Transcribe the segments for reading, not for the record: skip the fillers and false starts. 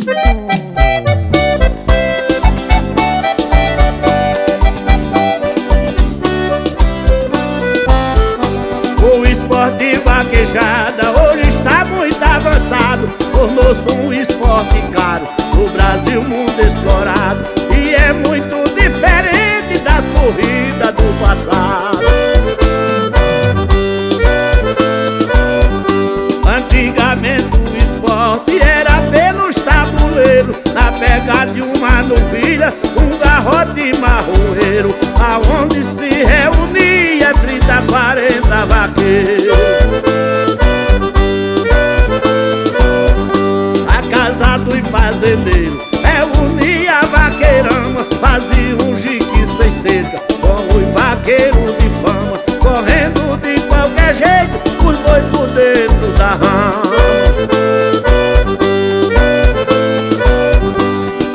O esporte de vaquejada hoje está muito avançado, tornou-se um esporte caro, no Brasil muito explorado, e é muito diferente das corridas do passado. Antigamente o esporte era pelos tabuleiros, na pegada de uma novilha, um garrote marroeiro, aonde se reunia 30, 40 vaqueiros. A casado e fazendeiro reunia a vaqueirama, fazia um jique sem cerca, com os vaqueiros de fama, correndo de qualquer jeito, os dois por dentro da rama.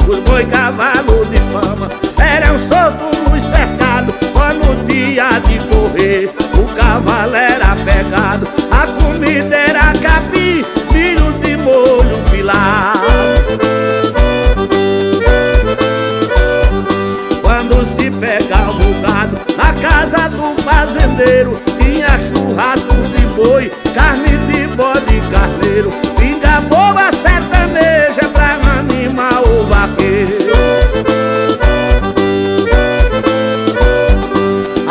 Os boi cavalo de fama eram soltos nos cercados, só no dia de correr o cavalo era pegado, a comida era capim, milho de molho pilado. Quando se pegava o gado na casa do fazendeiro, tinha churrasco de boi, carne de bode e carneiro, pinga boa sertaneja pra animar o vaqueiro.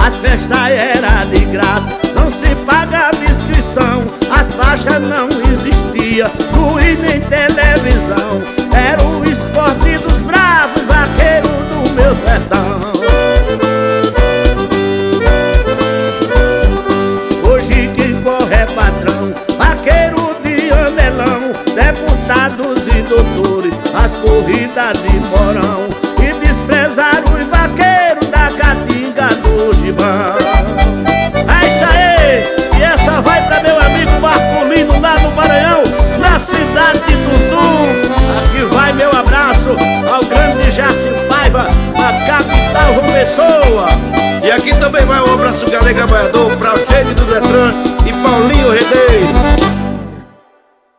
As festas eram de graça, não se pagava inscrição, as faixas não existiam, luz nem televisão, era o esporte dos bravos vaqueiros do meu sertão. Hoje quem corre é patrão, vaqueiro de anelão, deputados e doutores, as corridas de morão, e desprezar os vaqueiros da caatinga do Gibão. É isso aí! E essa vai pra meu amigo Marcolino lá no Maranhão, na cidade de Tuntum. Aqui vai meu abraço ao grande Jacinto Paiva, a capital João Pessoa. E aqui também vai um abraço galega baiador pra